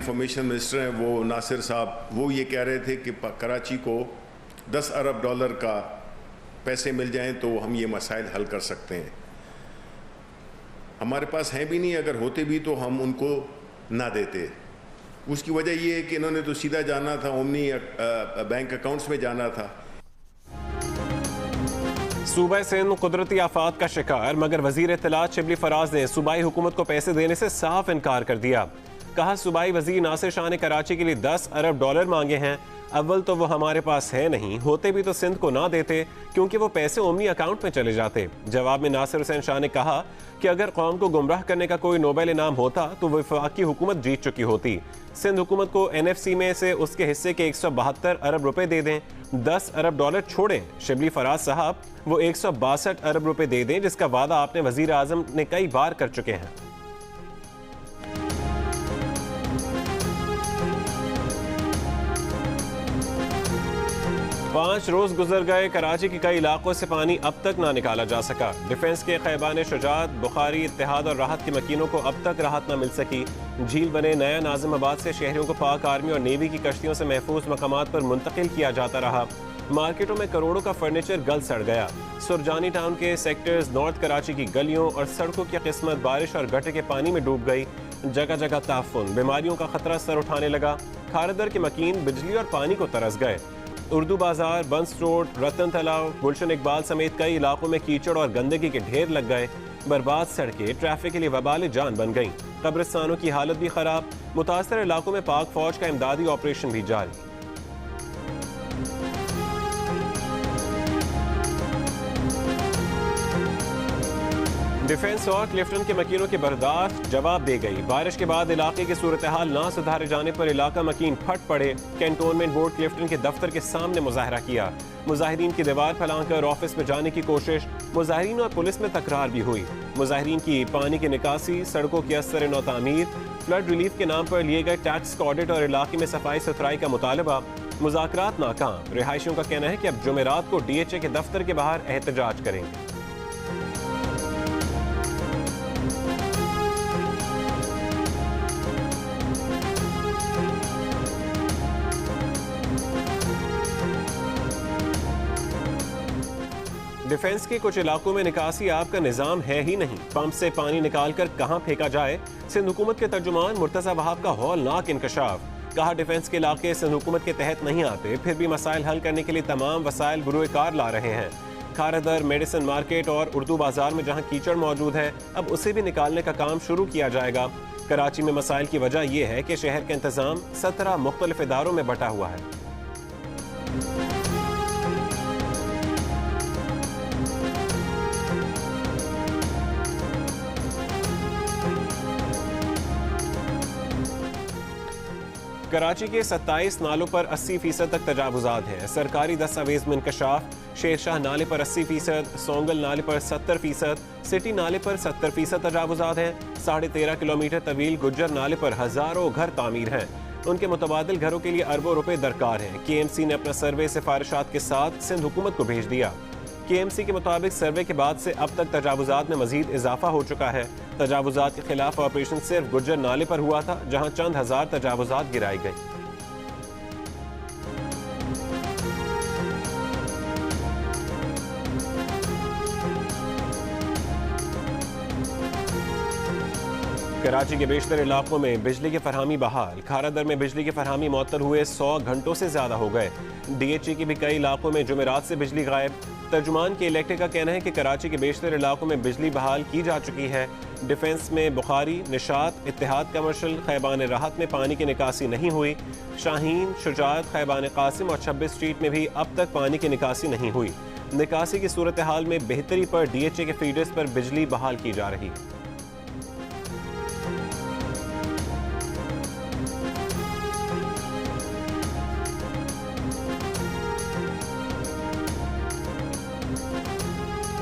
Information minister हैं वो नासिर साहब, वो ये कह रहे थे कि कराची को 10 अरब डॉलर का पैसे मिल जाएं तो हम ये मसाइल हल कर सकते हैं। हमारे पास हैं भी नहीं, अगर होते भी तो हम उनको ना देते। उसकी वजह ये है कि इन्होंने तो सीधा जाना था, ओमनी बैंक अकाउंट्स में जाना था। सूबा सिंध कुदरती आफात का शिकार, मगर वजीर इत्तलात शिबली फराज ने सूबाई हुकूमत को पैसे देने से साफ इनकार कर दिया। कहा, सूबाई वजीर नासिर शाह ने कराची के लिए 10 अरब डॉलर मांगे हैं। अव्वल तो वो हमारे पास है नहीं, होते भी तो सिंध को ना देते क्योंकि वो पैसे ओमनी अकाउंट में चले जाते। जवाब में नासिर हुसैन शाह ने कहा कि अगर कौम को गुमराह करने का कोई नोबेल इनाम होता तो वफाकी हुकूमत जीत चुकी होती। सिंध हुकूमत को NFC में से उसके हिस्से के 172 अरब रुपए दे दें। 10 अरब डॉलर छोड़ें शिबली फराज साहब, वो 162 अरब रुपए दे दें जिसका वादा आपने वजीर आजम ने कई बार कर चुके हैं। 5 रोज गुजर गए, कराची के कई इलाकों से पानी अब तक ना निकाला जा सका। डिफेंस के खैबान शुजात, बुखारी, इत्तेहाद और राहत के मकीनों को अब तक राहत न मिल सकी। झील बने नया नाजिमाबाद से शहरियों को पाक आर्मी और नेवी की कश्तियों से महफूज मकामात पर मुंतकिल किया जाता रहा। मार्केटों में करोड़ों का फर्नीचर गल सड़ गया। सुरजानी टाउन के सेक्टर्स नॉर्थ कराची की गलियों और सड़कों की किस्मत बारिश और गटर के पानी में डूब गई। जगह जगह ताफुन, बीमारियों का खतरा सर उठाने लगा। खारदर के मकीन बिजली और पानी को तरस गए। उर्दू बाजार, बंस रोड, रतन तालाब, गुलशन इकबाल समेत कई इलाकों में कीचड़ और गंदगी के ढेर लग गए। बर्बाद सड़कें ट्रैफिक के लिए वबाल जान बन गईं। कब्रिस्तानों की हालत भी खराब। मुतासर इलाकों में पाक फौज का इमदादी ऑपरेशन भी जारी। डिफेंस और क्लिफ्टन के मकीनों की बर्दाश्त जवाब दे गई। बारिश के बाद इलाके की सूरत हाल ना सुधारे जाने पर इलाका मकीन फट पड़े। कैंटोनमेंट बोर्ड क्लिफ्टन के दफ्तर के सामने मुजाहरा किया। मुजाहिरीन की दीवार फैलाकर ऑफिस में जाने की कोशिश। मुजाहिरीन और पुलिस में तकरार भी हुई। मुजाहिरीन की पानी की निकासी, सड़कों की असर नौ तामीर, फ्लड रिलीफ के नाम पर लिए गए टैक्स का ऑडिट और इलाके में सफाई सुथराई का मुतालबा। मुज़ाकरात नाकाम। रिहायशियों का कहना है कि अब जुमेरात को DHA के दफ्तर के बाहर एहतजाज करेंगे। डिफेंस के कुछ इलाकों में निकासी आब का निजाम है ही नहीं। पंप से पानी निकालकर कहां फेंका जाए। सिंध हुकूमत के तर्जुमान मुर्तज़ा वहाब का हौलनाक इंकशाफ। कहा, डिफेंस के इलाके सिंध हुकूमत के तहत नहीं आते, फिर भी मसाइल हल करने के लिए तमाम वसाइल बुरुएकार ला रहे हैं। खारदर, मेडिसिन मार्केट और उर्दू बाजार में जहां कीचड़ मौजूद है, अब उसे भी निकालने का काम शुरू किया जाएगा। कराची में मसाइल की वजह यह है कि शहर का इंतजाम 17 मुख्तलिफ इदारों में बटा हुआ है। कराची के 27 नालों पर 80% तक तजावुजात हैं। सरकारी दस्तावेज में इंकशाफ। शेरशाह नाले पर 80%, सोंगल नाले पर 70%, सिटी नाले पर 70% तजावुजात हैं। 13.5 किलोमीटर तवील गुज्जर नाले पर हजारों घर तामीर हैं। उनके मुतबादिल घरों के लिए अरबों रुपए दरकार हैं। KMC ने अपना सर्वे सिफारिशात के साथ सिंध हुकूमत को भेज दिया। KMC के मुताबिक सर्वे के बाद से अब तक तजावुजात में मजीद इजाफा हो चुका है। तजावुजात के खिलाफ ऑपरेशन सिर्फ गुज्जर नाले पर हुआ था, जहां चंद हजार तजावुजात गिराई गई। कराची के बेशतर इलाकों में बिजली की फरहमी बहाल। खारादर में बिजली की फरहमी मुअत्तल हुए 100 घंटों से ज्यादा हो गए। DHA के भी कई इलाकों में जुमेरात से बिजली गायब। तर्जुमान के इलेक्ट्रिक का कहना है कि कराची के बेशतर इलाकों में बिजली बहाल की जा चुकी है। डिफेंस में बुखारी, निशात, इत्तेहाद कमर्शल, खैबान राहत में पानी की निकासी नहीं हुई। शाहीन, शुजात, खैबान कासिम और 26 स्ट्रीट में भी अब तक पानी की निकासी नहीं हुई। निकासी की सूरत हाल में बेहतरी पर DHA के फीडर्स पर बिजली बहाल की जा रही है।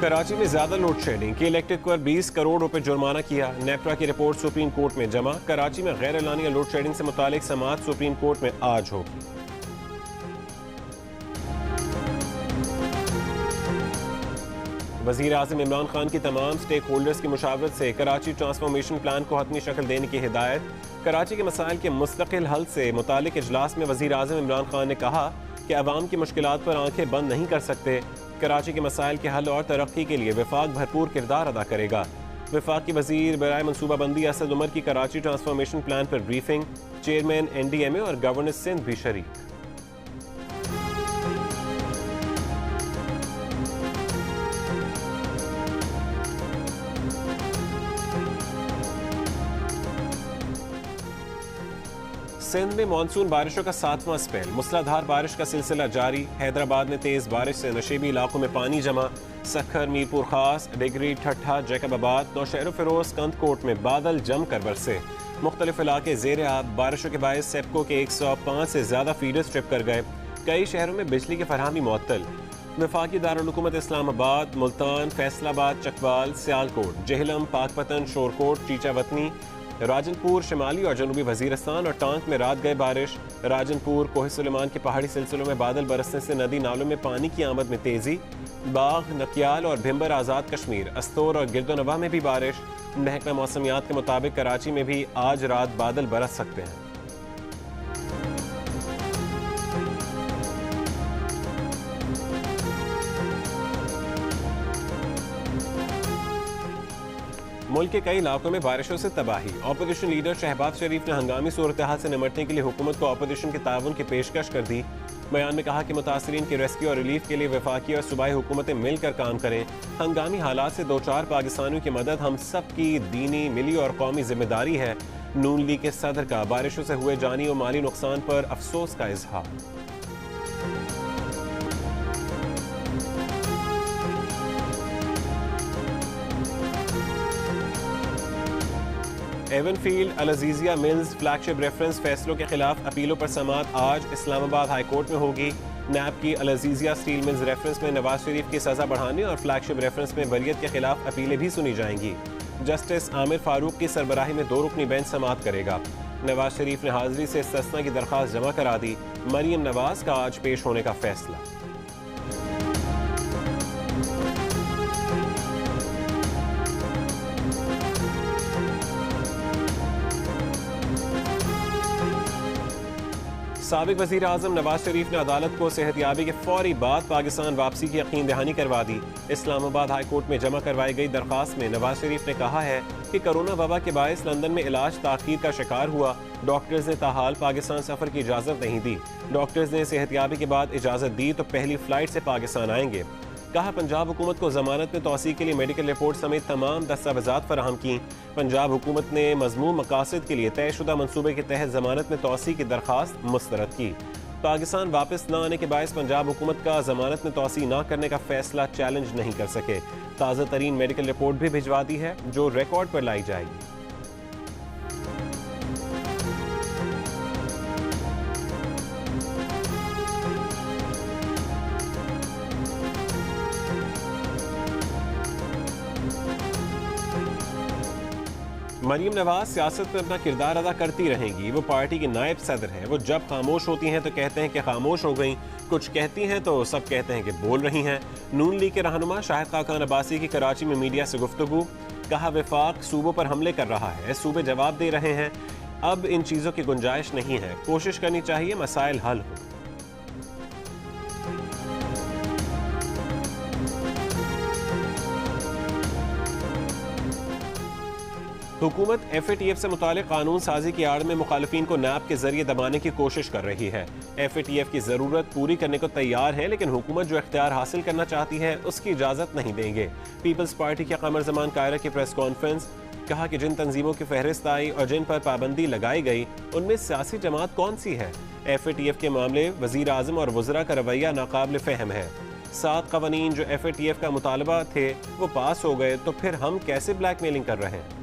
कराची में ज्यादा लोड शेडिंग की इलेक्ट्रिक पर 20 करोड़ रुपए जुर्माना किया। नेपरा की रिपोर्ट सुप्रीम कोर्ट में जमा। कराची में गैर एलानिया लोड शेडिंग से मुतालिक समाअत सुप्रीम कोर्ट में आज होगी। वज़ीर आज़म इमरान खान की तमाम स्टेक होल्डर्स की मुशावरत से कराची ट्रांसफॉर्मेशन प्लान को हतमी शक्ल देने की हिदायत। कराची के मसाइल के मुस्तकिल हल से मुतालिक इजलास में वज़ीर आज़म इमरान खान ने कहा कि अवाम की मुश्किलात पर आंखें बंद नहीं कर सकते। कराची के मसाइल के हल और तरक्की के लिए वफाक भरपूर किरदार अदा करेगा। वफाकी वज़ीर बराए मनसूबाबंदी असद उमर की कराची ट्रांसफॉर्मेशन प्लान पर ब्रीफिंग। चेयरमैन NDMA और गवर्नर सिंध भी शरीक। सिंध में मानसून बारिशों का 7वां स्पेल। मूसलाधार बारिश का सिलसिला जारी। हैदराबाद में तेज बारिश से नशेबी इलाकों में पानी जमा। सखर, मीरपुर खास, डिगरी, ठट्ठा, जैकबाबाद, नौशहर फिरोज, कंदकोट में बादल जमकर बरसे। मुख्तलिफ इलाके ज़ेर आब। बारिशों के बायस सेप्को के 105 से ज़्यादा फीडर्स ट्रिप कर गए। कई शहरों में बिजली की फरहमी मुअत्तल। वफाकी दारुल हुकूमत इस्लामाबाद, मुल्तान, फैसलाबाद, चकवाल, सियालकोट, जेहलम, पाकपतन, शोरकोट, चीचावतनी, राजनपुर, शिमाली और जनूबी वजीरस्तान और टांक में रात गए बारिश। राजनपुर, कोह सुलेमान के पहाड़ी सिलसिलों में बादल बरसने से नदी नालों में पानी की आमद में तेजी। बाग, नकियाल और भिम्बर आज़ाद कश्मीर, अस्तोर और गिरदोनवा में भी बारिश। महकमा मौसमियात के मुताबिक कराची में भी आज रात बादल बरस सकते हैं। मुल्क के कई इलाकों में बारिशों से तबाही। अपोजिशन लीडर शहबाज शरीफ ने हंगामी सूरत हाल से निमटने के लिए हुकूमत को अपोजिशन के ताउन की पेशकश कर दी। बयान में कहा कि मुतासरीन के रेस्क्यू और रिलीफ के लिए वफाकी और सूबाई हुकूमतें मिलकर काम करें। हंगामी हालात से दो चार पाकिस्तानियों की मदद हम सब की दीनी, मिली और कौमी जिम्मेदारी है। नून लीग के सदर का बारिशों से हुए जानी और माली नुकसान पर अफसोस का इजहार। एवनफील्ड अल अजीजिया मिल्स फ्लैगशिप रेफरेंस फैसलों के खिलाफ अपीलों पर समाअत आज इस्लामाबाद हाई कोर्ट में होगी। नैब की अल अजीजिया स्टील मिल्स रेफरेंस में नवाज शरीफ की सजा बढ़ाने और फ्लैगशिप रेफरेंस में वरीयत के खिलाफ अपीलें भी सुनी जाएंगी। जस्टिस आमिर फारूक की सरबराही में 2 रुकनी बेंच समाअत करेगा। नवाज शरीफ ने हाजिरी से इस्तिस्ना की दरख्वास्त जमा करा दी। मरियम नवाज का आज पेश होने का फैसला। साबिक वज़ीर आज़म नवाज शरीफ ने अदालत को सेहतयाबी के फौरी बाद पाकिस्तान वापसी की यकीन दहानी करवा दी। इस्लामाबाद हाई कोर्ट में जमा करवाई गई दरख्वास्त में नवाज शरीफ ने कहा है कि कोरोना वबा के बायस लंदन में इलाज ताख़ीर का शिकार हुआ। डॉक्टर्स ने ताहाल पाकिस्तान सफ़र की इजाज़त नहीं दी। डॉक्टर्स ने सेहतयाबी के बाद इजाज़त दी तो पहली फ़्लाइट से पाकिस्तान आएंगे। कहा पंजाब हुकूमत को जमानत में तौसीक़ के लिए मेडिकल रिपोर्ट समेत तमाम दस्तावेज़ात फराहम की। पंजाब हुकूमत ने मज़मूम मकासद के लिए तयशुदा मनसूबे के तहत जमानत में तौसीक़ की दरख्वास्त मुस्तरद की। पाकिस्तान वापस न आने के बायस पंजाब हुकूमत का जमानत में तौसीक़ न करने का फैसला चैलेंज नहीं कर सके। ताज़ा तरीन मेडिकल रिपोर्ट भी भिजवा दी है जो रिकॉर्ड पर लाई जाएगी। मरियम नवाज सियासत में अपना किरदार अदा करती रहेंगी। वो पार्टी की नायब सदर हैं। वो जब खामोश होती हैं तो कहते हैं कि खामोश हो गई, कुछ कहती हैं तो सब कहते हैं कि बोल रही हैं। नून लीग के रहनुमा शाहिद खाकान अब्बासी की कराची में मीडिया से गुफ्तगू। कहा वफाक सूबों पर हमले कर रहा है, सूबे जवाब दे रहे हैं। अब इन चीज़ों की गुंजाइश नहीं है, कोशिश करनी चाहिए मसाइल हल हो। हुकूमत FATF से मुतालिक कानून साजी की आड़ में मुखालिफिन को नैब के जरिए दबाने की कोशिश कर रही है। FATF की ज़रूरत पूरी करने को तैयार है, लेकिन हुकूमत जो इख्तियार हासिल करना चाहती है उसकी इजाज़त नहीं देंगे। पीपल्स पार्टी के क़मर ज़मान कायरा की प्रेस कॉन्फ्रेंस। कहा कि जिन तंजीमों की फहरिस्त आई और जिन पर पाबंदी लगाई गई उनमें सियासी जमात कौन सी है। FATF के मामले वज़ीर आज़म और वज़रा का रवैया नाकाबिल फ़हम है। 7 क़वानीन जो FATF का मुतालबा थे वो पास हो गए तो फिर हम कैसे ब्लैकमेलिंग कर रहे हैं।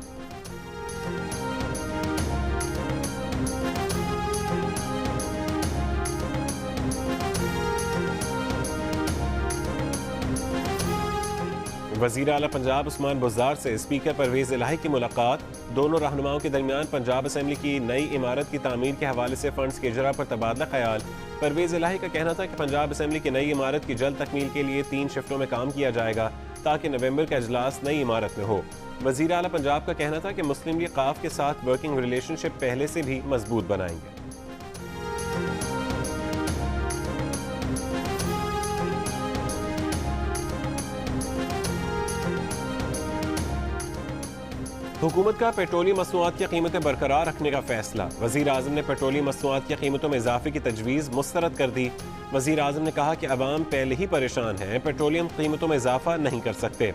वज़ीर आला पंजाब उस्मान बुज़दार से स्पीकर परवेज़ इलाही की मुलाकात। दोनों रहनुमाओं के दरमियान पंजाब असम्बली की नई इमारत की तामीर के हवाले से फंड्स के इजरा पर तबादला ख्याल। परवेज़ इलाही का कहना था कि पंजाब असम्बली की नई इमारत की जल्द तकमील के लिए 3 शिफ्टों में काम किया जाएगा। ताकि नवंबर का इजलास नई इमारत में हो। वज़ीर आला पंजाब का कहना था कि मुस्लिम लीग काफ के साथ वर्किंग रिलेशनशिप पहले से भी मजबूत बनाएंगे। हुकूमत का पेट्रोलियम मसनूआत की कीमतें बरकरार रखने का फैसला। वज़ीर आज़म ने पेट्रोलियम मसनूआत की कीमतों में इजाफे की तजवीज़ मुस्तरद कर दी। वज़ीर आज़म ने कहा कि अवाम पहले ही परेशान है, पेट्रोलियम कीमतों में इजाफा नहीं कर सकते।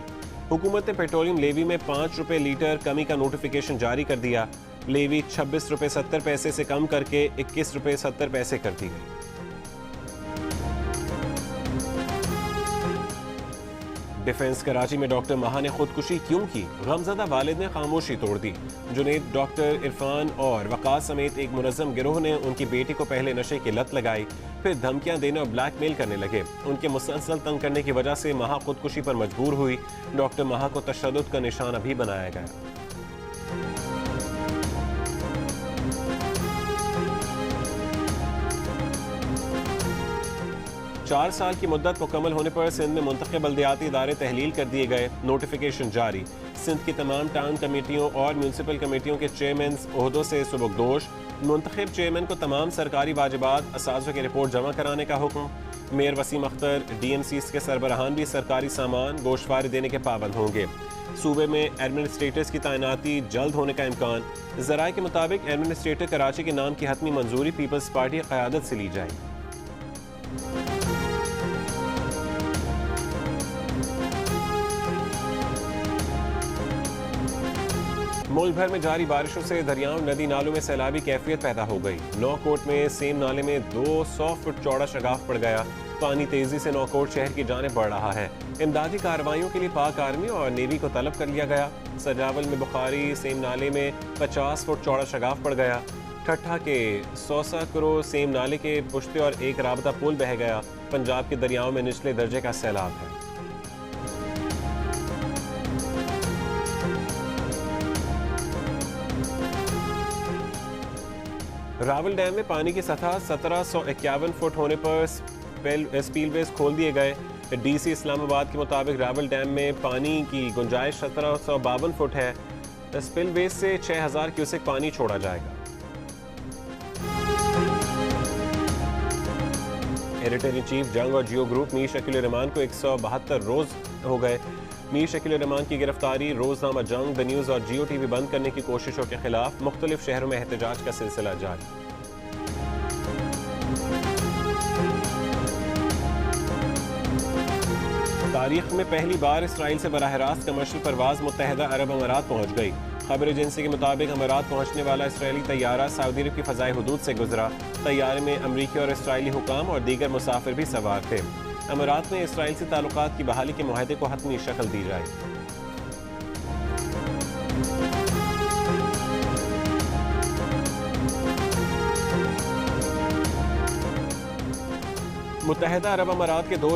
हुकूमत ने पेट्रोलियम लेवी में 5 रुपये लीटर कमी का नोटिफिकेशन जारी कर दिया। लेवी 26 रुपये 70 पैसे से कम करके 21 रुपये 70 पैसे कर दी गई। डिफेंस कराची में डॉक्टर महा ने खुदकुशी क्यों की, गमजदा वालिद ने खामोशी तोड़ दी। जुनेद, डॉक्टर इरफान और वकास समेत एक मुनज़्ज़म गिरोह ने उनकी बेटी को पहले नशे की लत लगाई, फिर धमकियां देने और ब्लैकमेल करने लगे। उनके मुसलसल तंग करने की वजह से महा खुदकुशी पर मजबूर हुई। डॉक्टर महा को तशद्दुद का निशाना भी बनाया गया। 4 साल की मुद्दत मुकम्मल होने पर सिंध में मुंतखब बल्दियाती इदारे तहलील कर दिए गए। नोटिफिकेशन जारी। सिंध की तमाम टाउन कमेटियों और म्यूनसिपल कमेटियों के चेयरमैन ओहदों से सुबुकदोश। मुंतखब चेयरमैन को तमाम सरकारी वाजिबात असाज़ों की रिपोर्ट जमा कराने का हुक्म। मेयर वसीम अख्तर, DMCs के सरबराहान भी सरकारी सामान गोशवारी देने के पाबंद होंगे। सूबे में एडमिनिस्ट्रेटर्स की तैनाती जल्द होने का इम्कान। ज़राए के मुताबिक एडमिनिस्ट्रेटर कराची के नाम की हतमी मंजूरी पीपल्स पार्टी की क़यादत से ली जाएगी। मुल्क भर में जारी बारिशों से दरियाओं, नदी नालों में सैलाबी कैफियत पैदा हो गई। नौकोट में सेम नाले में 200 फुट चौड़ा शगाफ पड़ गया। पानी तेजी से नौकोट शहर की जानिब बढ़ रहा है। इमदादी कार्रवाइयों के लिए पाक आर्मी और नेवी को तलब कर लिया गया। सजावल में बुखारी सेम नाले में 50 फुट चौड़ा शगाफ पड़ गया। ठट्ठा के सौसा करो सेम नाले के पुश्ते और एक राबता पुल बह गया। पंजाब के दरियाओं में निचले दर्जे का सैलाब है। रावल डैम में पानी की सतह 1751 फुट होने पर स्पीलवेज खोल दिए गए। DC इस्लामाबाद के मुताबिक रावल डैम में पानी की गुंजाइश 1752 फुट है। स्पिलवेज से 6000 क्यूसेक पानी छोड़ा जाएगा। एडिटर इन चीफ जंग और जियो ग्रुप मीर शकील रहमान को 172 रोज हो गए। मीर शकील रहमान की गिरफ्तारी, रोजनामा जंग, द न्यूज़ और जियो TV बंद करने की कोशिशों के खिलाफ मुख्तलिफ शहरों में एहतजाज का सिलसिला जारी। तारीख में पहली बार इसराइल से बराह रास्त कमर्शियल परवाज मुत्तहदा अरब अमारात पहुंच गई। खबर एजेंसी के मुताबिक अमारात पहुंचने वाला इसराइली तैयारा सऊदी अरब की फ़ज़ाई हुदूद से गुजरा। तैयारे में अमरीकी और इसराइली हुकाम और दीगर मुसाफिर भी सवार थे। अमारात में इसराइल से ताल्लुकात की बहाली के मुआहदे को हतमी शक्ल दी जाए। मुत्तहदा अरब अमारात के 2